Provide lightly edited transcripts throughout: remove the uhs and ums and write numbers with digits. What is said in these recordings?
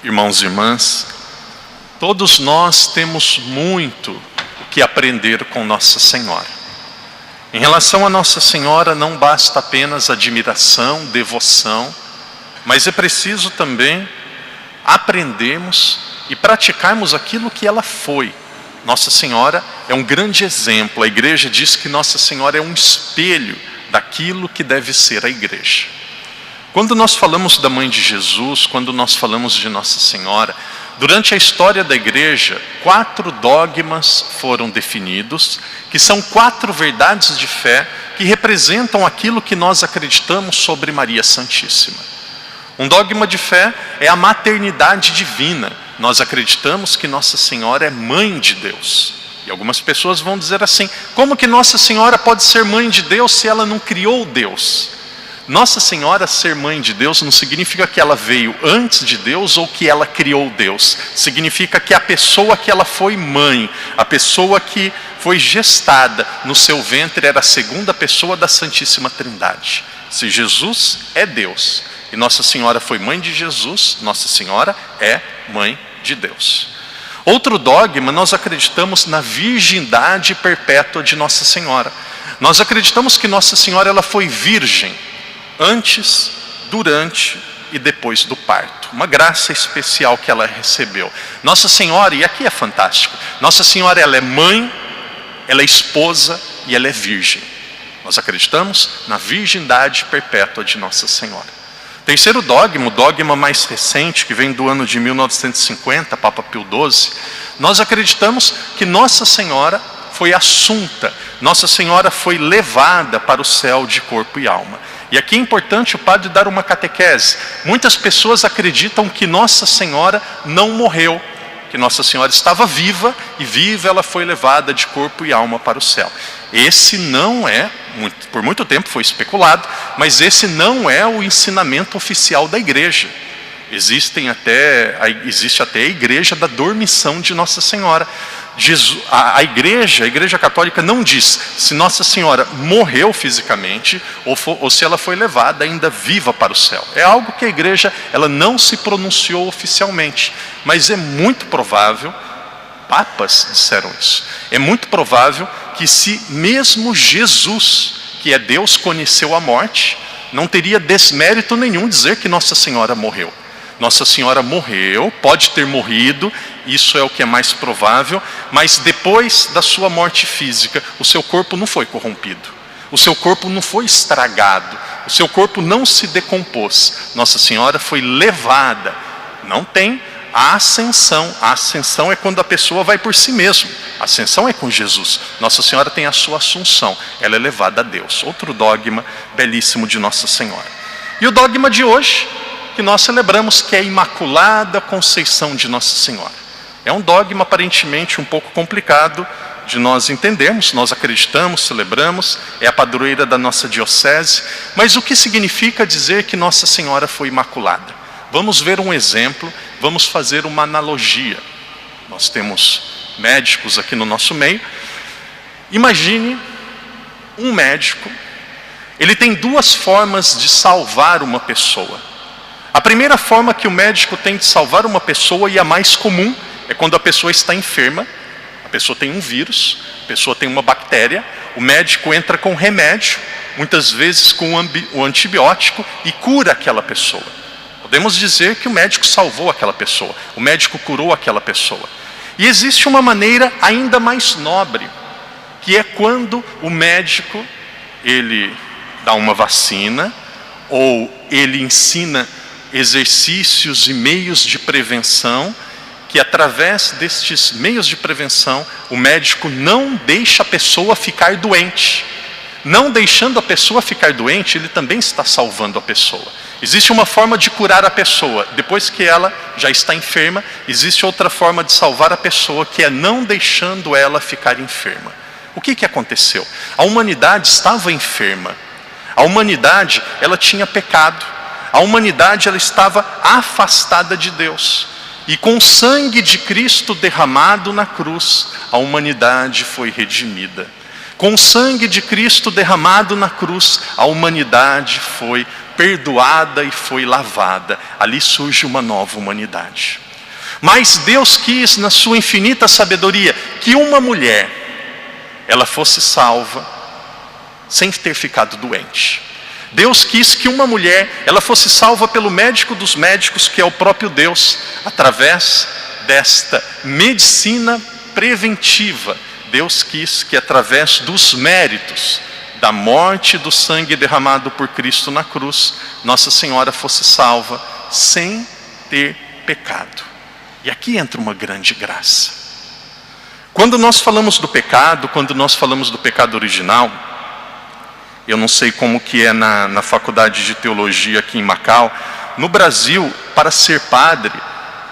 Irmãos e irmãs, todos nós temos muito o que aprender com Nossa Senhora. Em relação a Nossa Senhora, não basta apenas admiração, devoção, mas é preciso também aprendermos e praticarmos aquilo que ela foi. Nossa Senhora é um grande exemplo. A igreja diz que Nossa Senhora é um espelho daquilo que deve ser a igreja. Quando nós falamos da Mãe de Jesus, quando nós falamos de Nossa Senhora, durante a história da igreja, 4 dogmas foram definidos, que são 4 verdades de fé que representam aquilo que nós acreditamos sobre Maria Santíssima. Um dogma de fé é a maternidade divina. Nós acreditamos que Nossa Senhora é mãe de Deus. E algumas pessoas vão dizer assim: como que Nossa Senhora pode ser mãe de Deus se ela não criou Deus? Nossa Senhora ser mãe de Deus não significa que ela veio antes de Deus ou que ela criou Deus. Significa que a pessoa que ela foi mãe, a pessoa que foi gestada no seu ventre era a segunda pessoa da Santíssima Trindade. Se Jesus é Deus e Nossa Senhora foi mãe de Jesus, Nossa Senhora é mãe de Deus. Outro dogma, nós acreditamos na virgindade perpétua de Nossa Senhora. Nós acreditamos que Nossa Senhora ela foi virgem antes, durante e depois do parto. Uma graça especial que ela recebeu. Nossa Senhora, e aqui é fantástico, Nossa Senhora ela é mãe, ela é esposa e ela é virgem. Nós acreditamos na virgindade perpétua de Nossa Senhora. Terceiro dogma, o dogma mais recente, que vem do ano de 1950, Papa Pio XII, nós acreditamos que Nossa Senhora foi assunta, Nossa Senhora foi levada para o céu de corpo e alma. E aqui é importante o padre dar uma catequese. Muitas pessoas acreditam que Nossa Senhora não morreu, que Nossa Senhora estava viva, e viva ela foi levada de corpo e alma para o céu. Esse não é, por muito tempo foi especulado, mas esse não é o ensinamento oficial da igreja. Existe até a igreja da dormição de Nossa Senhora. A igreja católica não diz se Nossa Senhora morreu fisicamente ou se ela foi levada ainda viva para o céu. É algo que a igreja ela não se pronunciou oficialmente, mas é muito provável, papas disseram isso, é muito provável que se mesmo Jesus, que é Deus, conheceu a morte, não teria desmérito nenhum dizer que Nossa Senhora morreu. Nossa Senhora morreu, pode ter morrido, isso é o que é mais provável, mas depois da sua morte física, o seu corpo não foi corrompido, o seu corpo não foi estragado, o seu corpo não se decompôs. Nossa Senhora foi levada, não tem a ascensão. A ascensão é quando a pessoa vai por si mesma, a ascensão é com Jesus. Nossa Senhora tem a sua assunção, ela é levada a Deus. Outro dogma belíssimo de Nossa Senhora. E o dogma de hoje, que nós celebramos, que é a Imaculada Conceição de Nossa Senhora. É um dogma aparentemente um pouco complicado de nós entendermos, nós acreditamos, celebramos, é a padroeira da nossa diocese, mas o que significa dizer que Nossa Senhora foi imaculada? Vamos ver um exemplo, vamos fazer uma analogia. Nós temos médicos aqui no nosso meio. Imagine um médico, ele tem 2 formas de salvar uma pessoa. A primeira forma que o médico tem de salvar uma pessoa, e a mais comum, é quando a pessoa está enferma, a pessoa tem um vírus, a pessoa tem uma bactéria, o médico entra com remédio, muitas vezes com o antibiótico, e cura aquela pessoa. Podemos dizer que o médico salvou aquela pessoa, o médico curou aquela pessoa. E existe uma maneira ainda mais nobre, que é quando o médico, ele dá uma vacina, ou ele ensina exercícios e meios de prevenção, que através destes meios de prevenção, o médico não deixa a pessoa ficar doente. Não deixando a pessoa ficar doente, ele também está salvando a pessoa. Existe uma forma de curar a pessoa, depois que ela já está enferma, existe outra forma de salvar a pessoa, que é não deixando ela ficar enferma. O que aconteceu? A humanidade estava enferma. A humanidade, ela tinha pecado. A humanidade ela estava afastada de Deus. E com o sangue de Cristo derramado na cruz, a humanidade foi redimida. Com o sangue de Cristo derramado na cruz, a humanidade foi perdoada e foi lavada. Ali surge uma nova humanidade. Mas Deus quis, na sua infinita sabedoria, que uma mulher, ela fosse salva sem ter ficado doente. Deus quis que uma mulher, ela fosse salva pelo médico dos médicos, que é o próprio Deus, através desta medicina preventiva. Deus quis que através dos méritos da morte e do sangue derramado por Cristo na cruz, Nossa Senhora fosse salva sem ter pecado. E aqui entra uma grande graça. Quando nós falamos do pecado, quando nós falamos do pecado original, eu não sei como que é na faculdade de teologia aqui em Macau. No Brasil, para ser padre,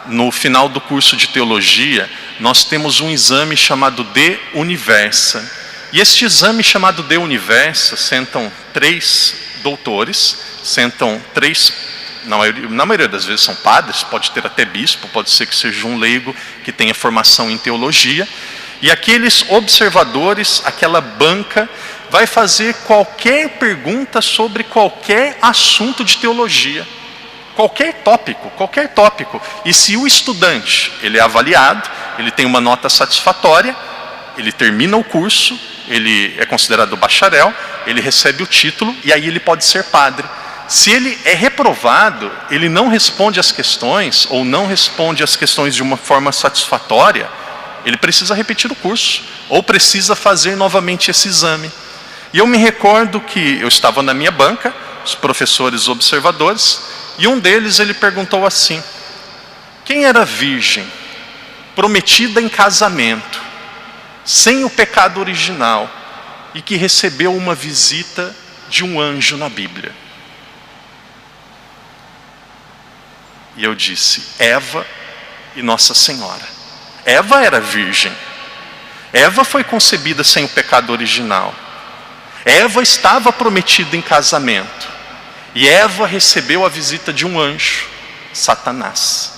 no final do curso de teologia, nós temos um exame chamado De Universa. E este exame chamado De Universa, sentam 3 doutores, sentam 3, na maioria das vezes são padres, pode ter até bispo, pode ser que seja um leigo que tenha formação em teologia. E aqueles observadores, aquela banca, vai fazer qualquer pergunta sobre qualquer assunto de teologia. Qualquer tópico. E se o estudante, ele é avaliado, ele tem uma nota satisfatória, ele termina o curso, ele é considerado bacharel, ele recebe o título e aí ele pode ser padre. Se ele é reprovado, ele não responde às questões, ou não responde às questões de uma forma satisfatória, ele precisa repetir o curso, ou precisa fazer novamente esse exame. E eu me recordo que eu estava na minha banca, os professores observadores, e um deles ele perguntou assim: quem era virgem, prometida em casamento, sem o pecado original, e que recebeu uma visita de um anjo na Bíblia? E eu disse: Eva e Nossa Senhora. Eva era virgem. Eva foi concebida sem o pecado original. Eva estava prometida em casamento. E Eva recebeu a visita de um anjo, Satanás.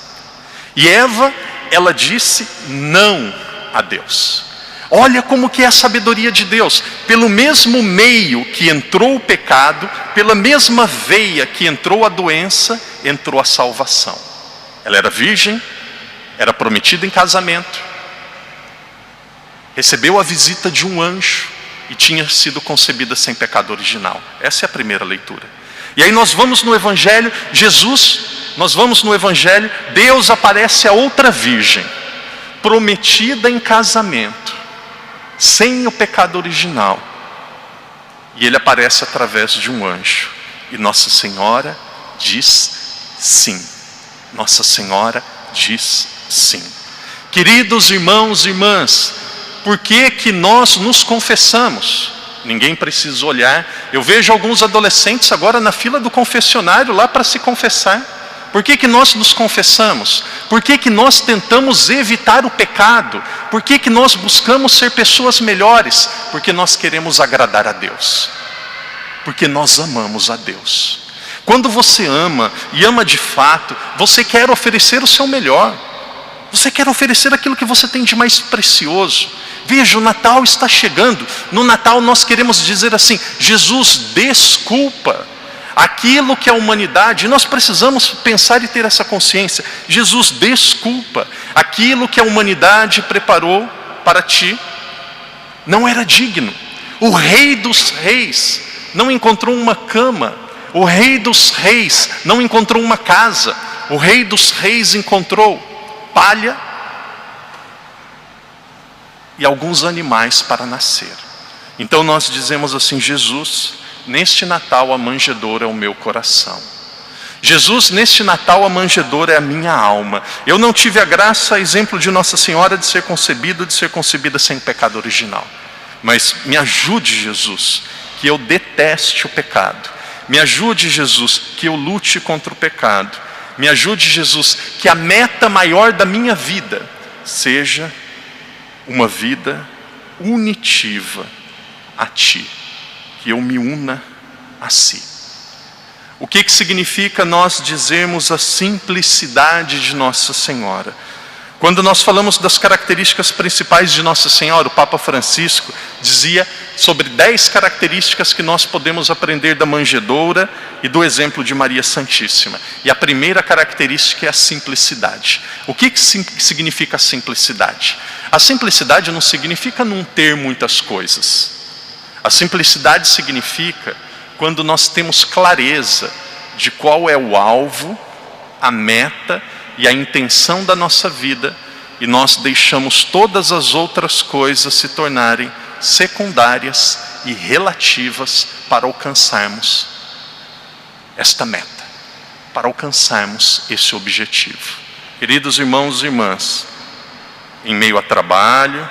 E Eva, ela disse não a Deus. Olha como que é a sabedoria de Deus. Pelo mesmo meio que entrou o pecado, pela mesma veia que entrou a doença, entrou a salvação. Ela era virgem, era prometida em casamento, recebeu a visita de um anjo e tinha sido concebida sem pecado original. Essa é a primeira leitura. E aí nós vamos no Evangelho, Deus aparece a outra virgem, prometida em casamento, sem o pecado original. E ele aparece através de um anjo. E Nossa Senhora diz sim. Nossa Senhora diz sim. Queridos irmãos e irmãs, por que que nós nos confessamos? Ninguém precisa olhar. Eu vejo alguns adolescentes agora na fila do confessionário lá para se confessar. Por que que nós nos confessamos? Por que que nós tentamos evitar o pecado? Por que que nós buscamos ser pessoas melhores? Porque nós queremos agradar a Deus. Porque nós amamos a Deus. Quando você ama, e ama de fato, você quer oferecer o seu melhor. Você quer oferecer aquilo que você tem de mais precioso. Veja, o Natal está chegando. No Natal nós queremos dizer assim: Jesus, desculpa aquilo que a humanidade, nós precisamos pensar e ter essa consciência. Jesus, desculpa aquilo que a humanidade preparou para ti. Não era digno. O Rei dos Reis não encontrou uma cama. O Rei dos Reis não encontrou uma casa. O Rei dos Reis encontrou palha e alguns animais para nascer. Então nós dizemos assim: Jesus, neste Natal a manjedoura é o meu coração. Jesus, neste Natal a manjedoura é a minha alma. Eu não tive a graça, a exemplo de Nossa Senhora, de ser concebida sem pecado original. Mas me ajude, Jesus, que eu deteste o pecado. Me ajude, Jesus, que eu lute contra o pecado. Me ajude, Jesus, que a meta maior da minha vida seja uma vida unitiva a Ti. Que eu me una a Si. O que significa nós dizermos a simplicidade de Nossa Senhora? Quando nós falamos das características principais de Nossa Senhora, o Papa Francisco dizia: sobre 10 características que nós podemos aprender da manjedoura e do exemplo de Maria Santíssima. E a primeira característica é a simplicidade. O que significa a simplicidade? A simplicidade não significa não ter muitas coisas. A simplicidade significa quando nós temos clareza de qual é o alvo, a meta e a intenção da nossa vida, e nós deixamos todas as outras coisas se tornarem secundárias e relativas para alcançarmos esta meta, para alcançarmos esse objetivo. Queridos irmãos e irmãs, em meio a trabalho,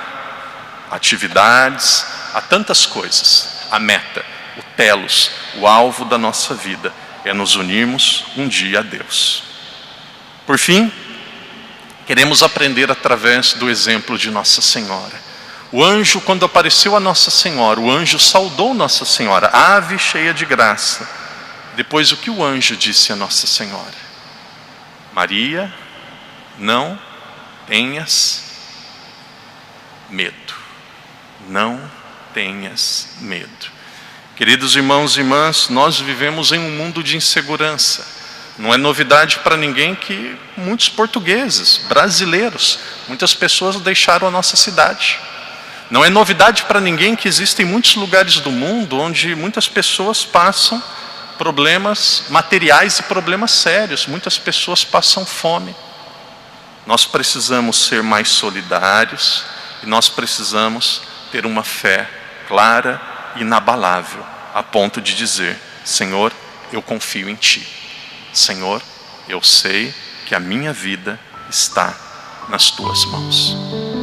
atividades, a tantas coisas, a meta, o telos, o alvo da nossa vida é nos unirmos um dia a Deus. Por fim, queremos aprender através do exemplo de Nossa Senhora. O anjo, quando apareceu a Nossa Senhora, o anjo saudou Nossa Senhora, ave cheia de graça. Depois, o que o anjo disse a Nossa Senhora? Maria, não tenhas medo. Não tenhas medo. Queridos irmãos e irmãs, nós vivemos em um mundo de insegurança. Não é novidade para ninguém que muitos portugueses, brasileiros, muitas pessoas deixaram a nossa cidade. Não é novidade para ninguém que existem muitos lugares do mundo onde muitas pessoas passam problemas materiais e problemas sérios. Muitas pessoas passam fome. Nós precisamos ser mais solidários e nós precisamos ter uma fé clara e inabalável, a ponto de dizer: Senhor, eu confio em Ti. Senhor, eu sei que a minha vida está nas Tuas mãos.